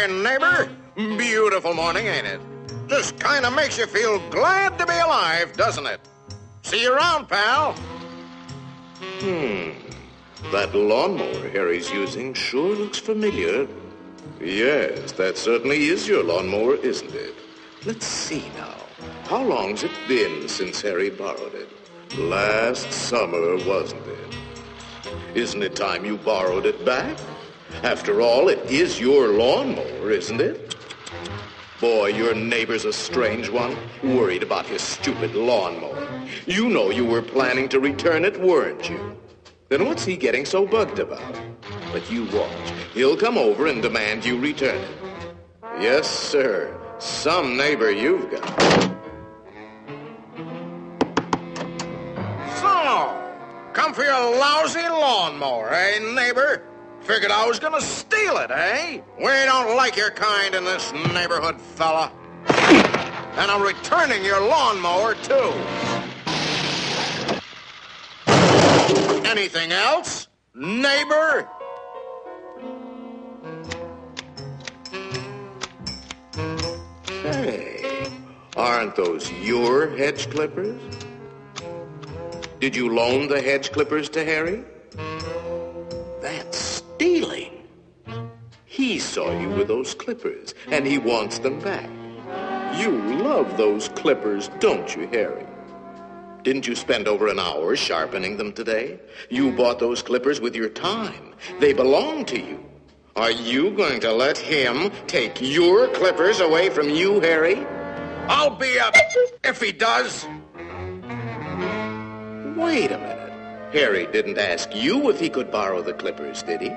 there, neighbor. Beautiful morning, ain't it? Just kind of makes you feel glad to be alive, doesn't it? See you around, pal. That lawnmower Harry's using sure looks familiar. Yes, that certainly is your lawnmower, isn't it? Let's see now. How long's it been since Harry borrowed it? Last summer, wasn't it? Isn't it time you borrowed it back? After all, it is your lawnmower, isn't it? Boy, your neighbor's a strange one, worried about his stupid lawnmower. You know you were planning to return it, weren't you? Then what's he getting so bugged about? But you watch. He'll come over and demand you return it. Yes, sir. Some neighbor you've got. So, come for your lousy lawnmower, eh, neighbor? Figured I was gonna steal it, eh? We don't like your kind in this neighborhood, fella. And I'm returning your lawnmower, too. Anything else, neighbor? Hey, aren't those your hedge clippers? Did you loan the hedge clippers to Harry? That's stealing. He saw you with those clippers, and he wants them back. You love those clippers, don't you, Harry? Didn't you spend over an hour sharpening them today? You bought those clippers with your time. They belong to you. Are you going to let him take your clippers away from you, Harry? I'll be up if he does. Wait a minute. Harry didn't ask you if he could borrow the clippers, did he?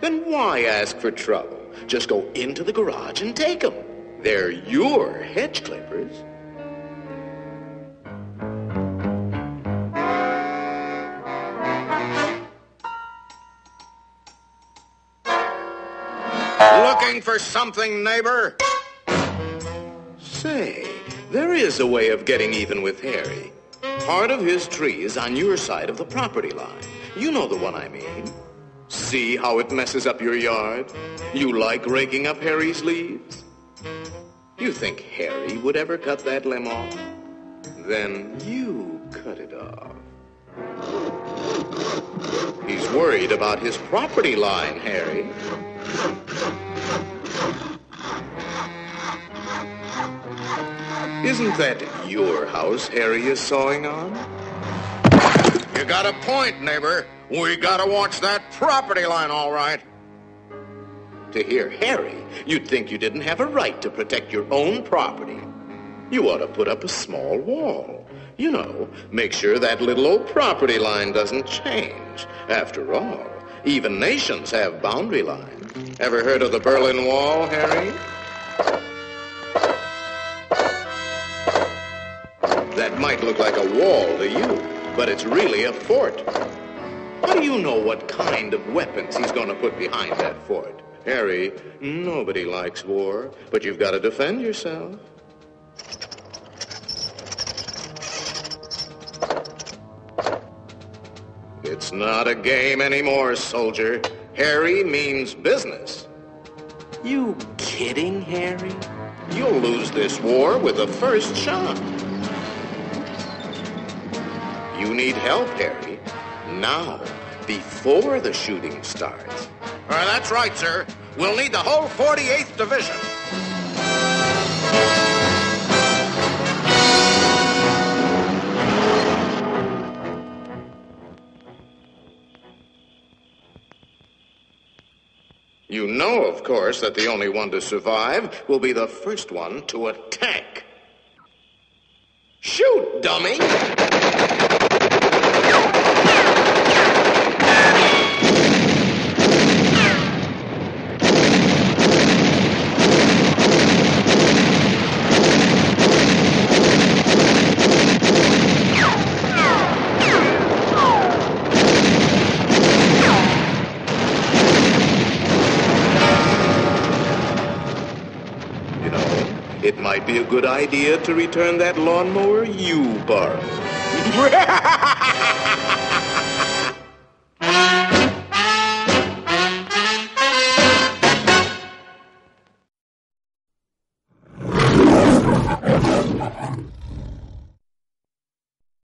Then why ask for trouble? Just go into the garage and take them. They're your hedge clippers. Looking for something, neighbor? Say, there is a way of getting even with Harry. Part of his tree is on your side of the property line. You know the one I mean. See how it messes up your yard? You like raking up Harry's leaves? You think Harry would ever cut that limb off? Then you cut it off. He's worried about his property line, Harry. Isn't that your house Harry is sawing on? You got a point, neighbor. We gotta watch that property line, all right. To hear Harry, you'd think you didn't have a right to protect your own property. You ought to put up a small wall. You know, make sure that little old property line doesn't change. After all, even nations have boundary lines. Ever heard of the Berlin Wall, Harry? That might look like a wall to you, but it's really a fort. How do you know what kind of weapons he's going to put behind that fort? Harry, nobody likes war, but you've got to defend yourself. It's not a game anymore, soldier. Harry means business. You kidding, Harry? You'll lose this war with the first shot. You need help, Harry. Now, before the shooting starts. That's right, sir. We'll need the whole 48th Division. You know, of course, that the only one to survive will be the first one to attack. Shoot, dummy! It might be a good idea to return that lawnmower you borrowed.